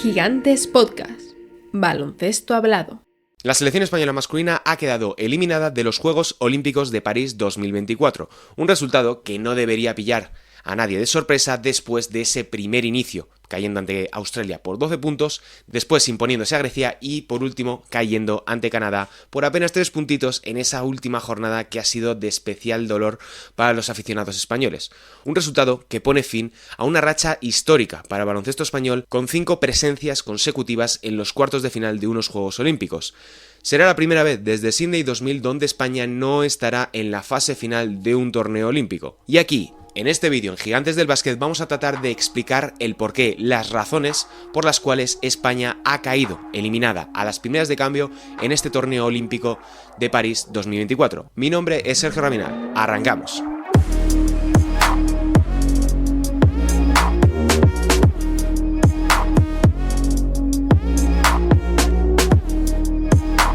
Gigantes Podcast. Baloncesto hablado. La selección española masculina ha quedado eliminada de los Juegos Olímpicos de París 2024, un resultado que no debería pillar a nadie de sorpresa después de ese primer inicio, cayendo ante Australia por 12 puntos, después imponiéndose a Grecia y por último cayendo ante Canadá por apenas 3 puntitos en esa última jornada que ha sido de especial dolor para los aficionados españoles. Un resultado que pone fin a una racha histórica para el baloncesto español con 5 presencias consecutivas en los cuartos de final de unos Juegos Olímpicos. Será la primera vez desde Sydney 2000 donde España no estará en la fase final de un torneo olímpico. Y aquí, en este vídeo en Gigantes del Básquet, vamos a tratar de explicar el porqué, las razones por las cuales España ha caído eliminada a las primeras de cambio en este torneo olímpico de París 2024. Mi nombre es Sergio Raminal. Arrancamos.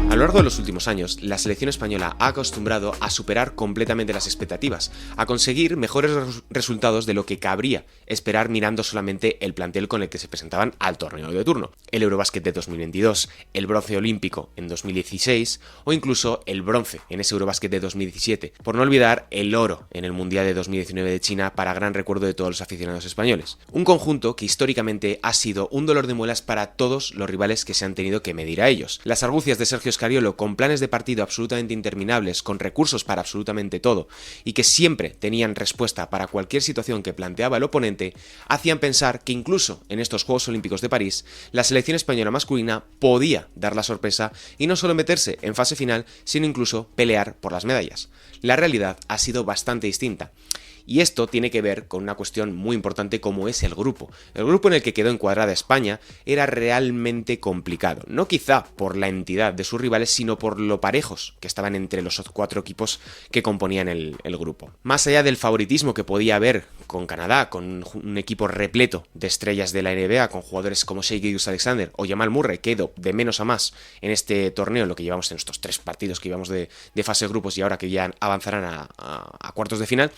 A lo largo de los últimos años, la selección española ha acostumbrado a superar completamente las expectativas, a conseguir mejores resultados de lo que cabría esperar mirando solamente el plantel con el que se presentaban al torneo de turno. El Eurobásquet de 2022, el bronce olímpico en 2016 o incluso el bronce en ese Eurobásquet de 2017, por no olvidar el oro en el Mundial de 2019 de China para gran recuerdo de todos los aficionados españoles. Un conjunto que históricamente ha sido un dolor de muelas para todos los rivales que se han tenido que medir a ellos. Las argucias de Sergio Scariolo, con planes de partido absolutamente interminables, con recursos para absolutamente todo, y que siempre tenían respuesta para cualquier situación que planteaba el oponente, hacían pensar que incluso en estos Juegos Olímpicos de París, la selección española masculina podía dar la sorpresa y no solo meterse en fase final, sino incluso pelear por las medallas. La realidad ha sido bastante distinta. Y esto tiene que ver con una cuestión muy importante como es el grupo. El grupo en el que quedó encuadrada España era realmente complicado. No quizá por la entidad de sus rivales, sino por lo parejos que estaban entre los 4 equipos que componían el grupo. Más allá del favoritismo que podía haber con Canadá, con un equipo repleto de estrellas de la NBA, con jugadores como Shai Gilgeous-Alexander o Jamal Murray, que quedó de menos a más en este torneo, lo que llevamos en estos 3 partidos que llevamos de fase de grupos y ahora que ya avanzarán a cuartos de final.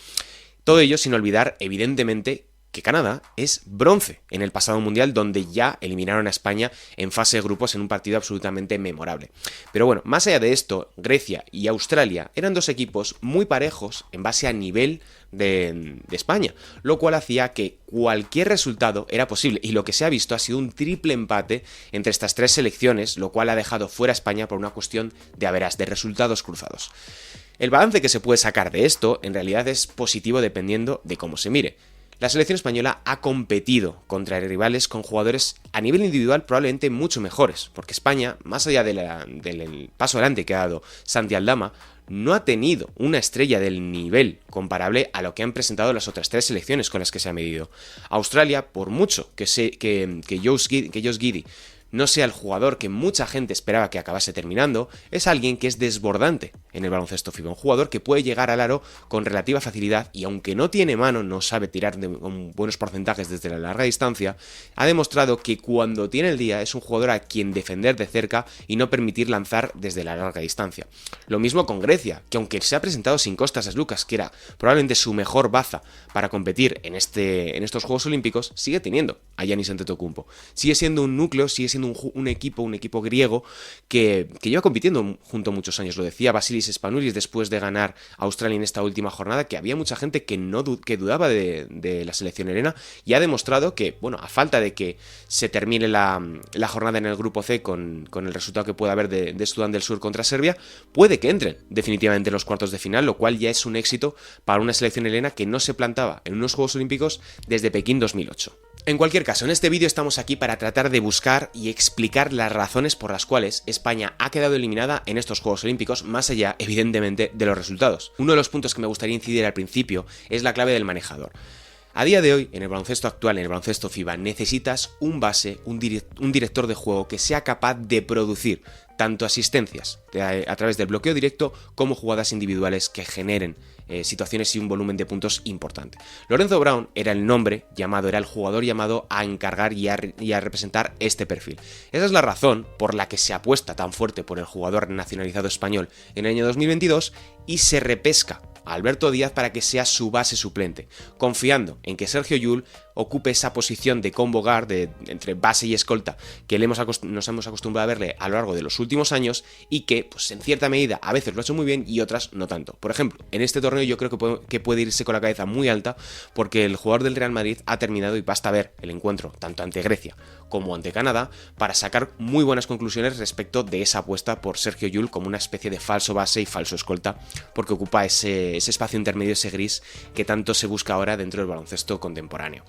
Todo ello sin olvidar, evidentemente, que Canadá es bronce en el pasado mundial, donde ya eliminaron a España en fase de grupos en un partido absolutamente memorable. Pero bueno, más allá de esto, Grecia y Australia eran 2 equipos muy parejos en base a nivel de España, lo cual hacía que cualquier resultado era posible, y lo que se ha visto ha sido un triple empate entre estas 3 selecciones, lo cual ha dejado fuera a España por una cuestión de averas, de resultados cruzados. El balance que se puede sacar de esto en realidad es positivo dependiendo de cómo se mire. La selección española ha competido contra rivales con jugadores a nivel individual probablemente mucho mejores, porque España, más allá del paso adelante que ha dado Santi Aldama, no ha tenido una estrella del nivel comparable a lo que han presentado las otras 3 selecciones con las que se ha medido. Australia, por mucho que Josh Giddey no sea el jugador que mucha gente esperaba que acabase terminando, es alguien que es desbordante en el baloncesto FIBA, un jugador que puede llegar al aro con relativa facilidad y aunque no tiene mano, no sabe tirar con buenos porcentajes desde la larga distancia, ha demostrado que cuando tiene el día es un jugador a quien defender de cerca y no permitir lanzar desde la larga distancia. Lo mismo con Grecia, que aunque se ha presentado sin Kostas Sloukas, que era probablemente su mejor baza para competir en estos Juegos Olímpicos, sigue teniendo a Giannis Antetokounmpo. Sigue siendo un núcleo, sigue siendo un equipo griego que lleva compitiendo junto a muchos años. Lo decía Vasilis Spanoulis después de ganar a Australia en esta última jornada, que había mucha gente que dudaba de la selección helena, y ha demostrado que, bueno, a falta de que se termine la jornada en el grupo C con el resultado que pueda haber de Sudán del Sur contra Serbia, puede que entren definitivamente en los cuartos de final, lo cual ya es un éxito para una selección helena que no se plantaba en unos Juegos Olímpicos desde Pekín 2008. En cualquier caso, en este vídeo estamos aquí para tratar de buscar y explicar las razones por las cuales España ha quedado eliminada en estos Juegos Olímpicos, más allá, evidentemente, de los resultados. Uno de los puntos que me gustaría incidir al principio es la clave del manejador. A día de hoy, en el baloncesto actual, en el baloncesto FIBA, necesitas un base, un director de juego que sea capaz de producir tanto asistencias a través del bloqueo directo como jugadas individuales que generen situaciones y un volumen de puntos importante. Lorenzo Brown era el jugador llamado a encargar y a representar este perfil. Esa es la razón por la que se apuesta tan fuerte por el jugador nacionalizado español en el año 2022 y se repesca a Alberto Díaz para que sea su base suplente, confiando en que Sergio Llull ocupe esa posición de combo guard, entre base y escolta, que nos hemos acostumbrado a verle a lo largo de los últimos años y que, pues en cierta medida, a veces lo ha hecho muy bien y otras no tanto. Por ejemplo, en este torneo yo creo que puede irse con la cabeza muy alta porque el jugador del Real Madrid ha terminado, y basta ver el encuentro tanto ante Grecia como ante Canadá para sacar muy buenas conclusiones respecto de esa apuesta por Sergio Llull como una especie de falso base y falso escolta, porque ocupa ese espacio intermedio, ese gris que tanto se busca ahora dentro del baloncesto contemporáneo.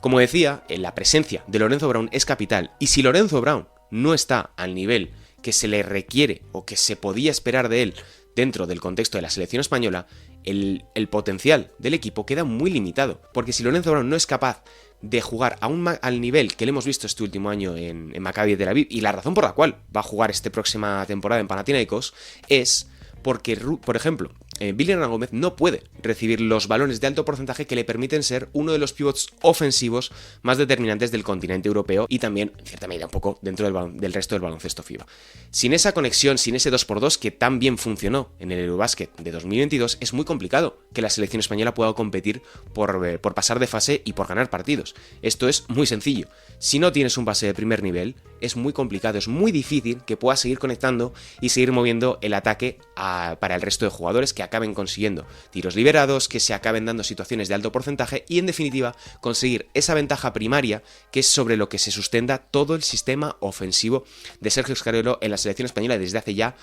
Como decía, la presencia de Lorenzo Brown es capital, y si Lorenzo Brown no está al nivel que se le requiere o que se podía esperar de él dentro del contexto de la selección española, el potencial del equipo queda muy limitado, porque si Lorenzo Brown no es capaz de jugar al nivel que le hemos visto este último año en Maccabi Tel Aviv, y la razón por la cual va a jugar esta próxima temporada en Panathinaikos es porque, por ejemplo, Billy Hernán Gómez no puede recibir los balones de alto porcentaje que le permiten ser uno de los pivots ofensivos más determinantes del continente europeo y también, en cierta medida, un poco dentro del resto del baloncesto FIBA. Sin esa conexión, sin ese 2x2 que tan bien funcionó en el Eurobasket de 2022, es muy complicado que la selección española pueda competir por pasar de fase y por ganar partidos. Esto es muy sencillo. Si no tienes un base de primer nivel, es muy complicado, es muy difícil que puedas seguir conectando y seguir moviendo el ataque para el resto de jugadores, que acaben consiguiendo tiros liberados, que se acaben dando situaciones de alto porcentaje y, en definitiva, conseguir esa ventaja primaria que es sobre lo que se sustenta todo el sistema ofensivo de Sergio Scariolo en la selección española desde hace ya,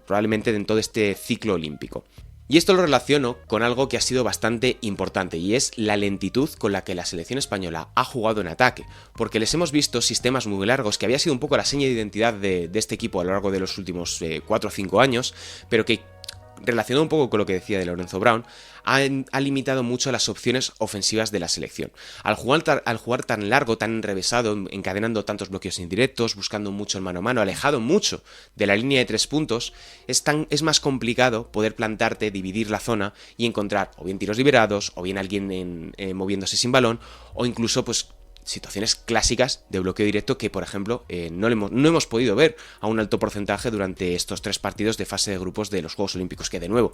probablemente en todo este ciclo olímpico. Y esto lo relaciono con algo que ha sido bastante importante, y es la lentitud con la que la selección española ha jugado en ataque, porque les hemos visto sistemas muy largos, que había sido un poco la seña de identidad de este equipo a lo largo de los últimos 4 o 5 años, pero que, relacionado un poco con lo que decía de Lorenzo Brown, ha limitado mucho las opciones ofensivas de la selección. Al jugar tan largo, tan enrevesado, encadenando tantos bloqueos indirectos, buscando mucho el mano a mano, alejado mucho de la línea de 3 puntos, es más complicado poder plantarte, dividir la zona y encontrar o bien tiros liberados, o bien alguien moviéndose sin balón, o incluso situaciones clásicas de bloqueo directo que, por ejemplo, no hemos podido ver a un alto porcentaje durante estos 3 partidos de fase de grupos de los Juegos Olímpicos, que de nuevo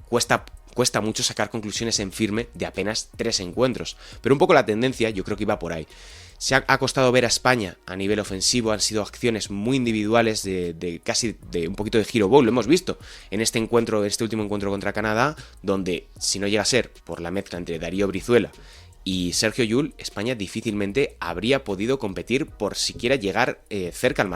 cuesta mucho sacar conclusiones en firme de apenas 3 encuentros, pero un poco la tendencia yo creo que iba por ahí. Ha costado ver a España a nivel ofensivo, han sido acciones muy individuales casi de un poquito de hero ball, lo hemos visto en este último encuentro contra Canadá, donde si no llega a ser por la mezcla entre Darío Brizuela y Sergio Llull, España difícilmente habría podido competir por siquiera llegar cerca en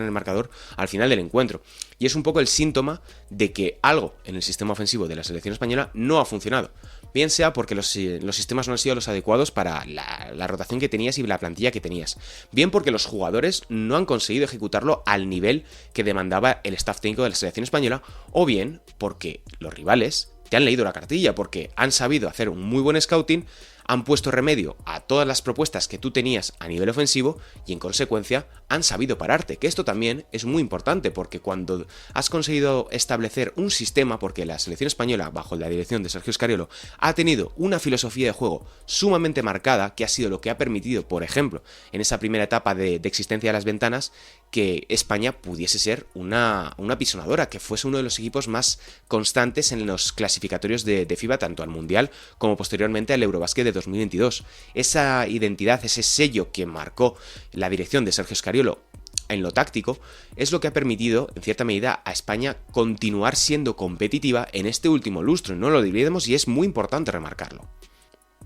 el marcador al final del encuentro. Y es un poco el síntoma de que algo en el sistema ofensivo de la selección española no ha funcionado. Bien sea porque los sistemas no han sido los adecuados para la rotación que tenías y la plantilla que tenías. Bien porque los jugadores no han conseguido ejecutarlo al nivel que demandaba el staff técnico de la selección española. O bien porque los rivales te han leído la cartilla, porque han sabido hacer un muy buen scouting, han puesto remedio a todas las propuestas que tú tenías a nivel ofensivo y, en consecuencia, han sabido pararte, que esto también es muy importante, porque cuando has conseguido establecer un sistema, porque la selección española, bajo la dirección de Sergio Scariolo, ha tenido una filosofía de juego sumamente marcada, que ha sido lo que ha permitido, por ejemplo, en esa primera etapa de existencia de las ventanas, que España pudiese ser una pisonadora, que fuese uno de los equipos más constantes en los clasificatorios de FIBA, tanto al Mundial como posteriormente al Eurobasket de 2022. Esa identidad, ese sello que marcó la dirección de Sergio Scariolo en lo táctico, es lo que ha permitido, en cierta medida, a España continuar siendo competitiva en este último lustro. No lo olvidemos y es muy importante remarcarlo.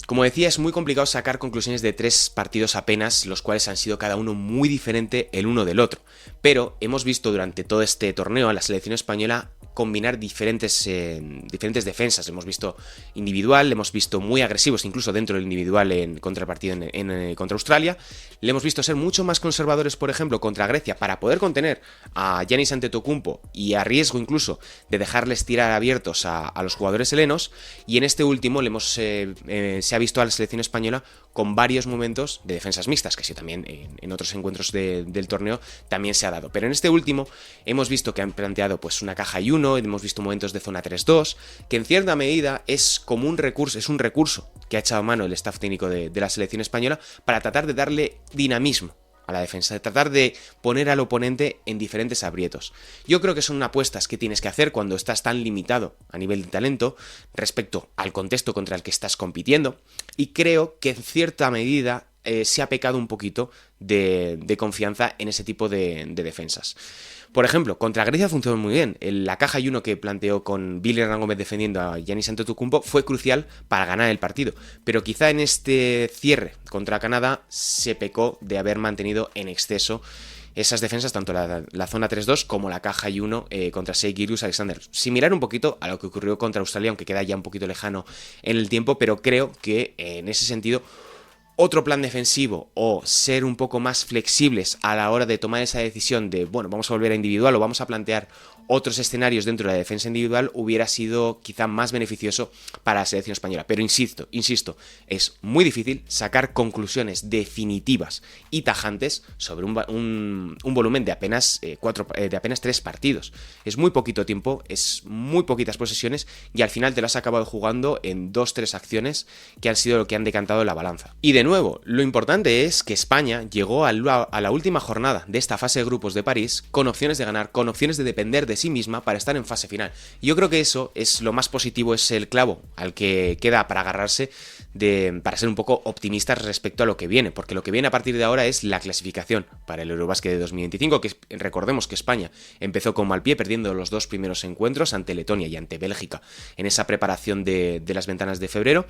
Como decía, es muy complicado sacar conclusiones de 3 partidos apenas, los cuales han sido cada uno muy diferente el uno del otro. Pero hemos visto durante todo este torneo a la selección española combinar diferentes defensas. Hemos visto individual, hemos visto muy agresivos incluso dentro del individual contra el partido contra Australia. Le hemos visto ser mucho más conservadores, por ejemplo, contra Grecia, para poder contener a Giannis Antetokounmpo y a riesgo incluso de dejarles tirar abiertos a los jugadores helenos. Y en este último se ha visto a la selección española con varios momentos de defensas mixtas, que sí también en otros encuentros del torneo también se ha dado. Pero en este último hemos visto que han planteado una caja y uno, hemos visto momentos de zona 3-2, que en cierta medida es como un recurso que ha echado a mano el staff técnico de la selección española para tratar de darle dinamismo a la defensa, de tratar de poner al oponente en diferentes aprietos. Yo creo que son apuestas que tienes que hacer cuando estás tan limitado a nivel de talento respecto al contexto contra el que estás compitiendo, y creo que en cierta medida se ha pecado un poquito de confianza en ese tipo de defensas. Por ejemplo, contra Grecia funcionó muy bien. La caja y uno que planteó con Billy Hernán Gómez defendiendo a Giannis Antetokounmpo fue crucial para ganar el partido. Pero quizá en este cierre contra Canadá se pecó de haber mantenido en exceso esas defensas, tanto la zona 3-2 como la caja y 1 contra Shai Gilgeous-Alexander. Similar un poquito a lo que ocurrió contra Australia, aunque queda ya un poquito lejano en el tiempo, pero creo que en ese sentido otro plan defensivo o ser un poco más flexibles a la hora de tomar esa decisión de, bueno, vamos a volver a individual o vamos a plantear otros escenarios dentro de la defensa individual, hubiera sido quizá más beneficioso para la selección española. Pero insisto, es muy difícil sacar conclusiones definitivas y tajantes sobre un volumen de apenas 3 partidos. Es muy poquito tiempo, es muy poquitas posesiones y al final te lo has acabado jugando en 2-3 acciones que han sido lo que han decantado la balanza. Y de nuevo, lo importante es que España llegó a la última jornada de esta fase de grupos de París con opciones de ganar, con opciones de depender de sí misma para estar en fase final. Y yo creo que eso es lo más positivo, es el clavo al que queda para agarrarse para ser un poco optimistas respecto a lo que viene, porque lo que viene a partir de ahora es la clasificación para el Eurobasket de 2025, que recordemos que España empezó con mal pie, perdiendo los 2 primeros encuentros ante Letonia y ante Bélgica en esa preparación de las ventanas de febrero,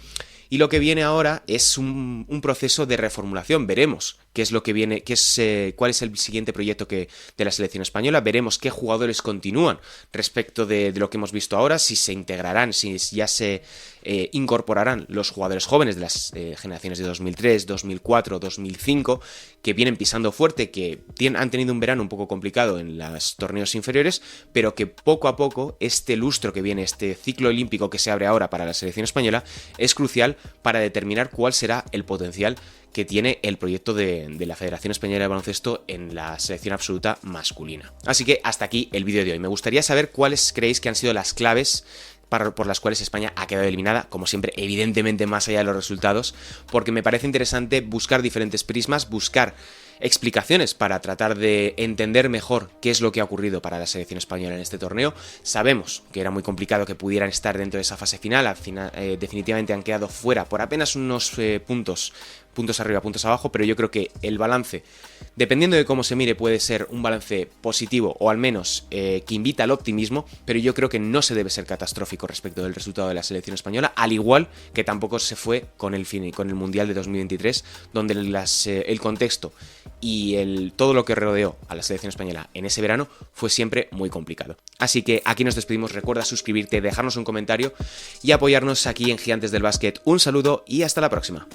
y lo que viene ahora es un proceso de reformulación. Veremos qué es lo que viene, cuál es el siguiente proyecto de la selección española, veremos qué jugadores continúan respecto de lo que hemos visto ahora, si se integrarán, si ya se incorporarán los jugadores jóvenes de las generaciones de 2003, 2004, 2005, que vienen pisando fuerte, que han tenido un verano un poco complicado en los torneos inferiores, pero que poco a poco este lustro que viene, este ciclo olímpico que se abre ahora para la selección española, es crucial para determinar cuál será el potencial que tiene el proyecto de la Federación Española de Baloncesto en la selección absoluta masculina. Así que hasta aquí el vídeo de hoy. Me gustaría saber cuáles creéis que han sido las claves por las cuales España ha quedado eliminada, como siempre, evidentemente más allá de los resultados, porque me parece interesante buscar diferentes prismas, buscar explicaciones para tratar de entender mejor qué es lo que ha ocurrido para la selección española en este torneo. Sabemos que era muy complicado que pudieran estar dentro de esa fase final, definitivamente han quedado fuera por apenas unos puntos arriba, puntos abajo, pero yo creo que el balance, dependiendo de cómo se mire, puede ser un balance positivo o al menos que invita al optimismo, pero yo creo que no se debe ser catastrófico respecto del resultado de la selección española, al igual que tampoco se fue con el Mundial de 2023, donde el contexto y todo lo que rodeó a la selección española en ese verano fue siempre muy complicado. Así que aquí nos despedimos, recuerda suscribirte, dejarnos un comentario y apoyarnos aquí en Gigantes del Básquet. Un saludo y hasta la próxima.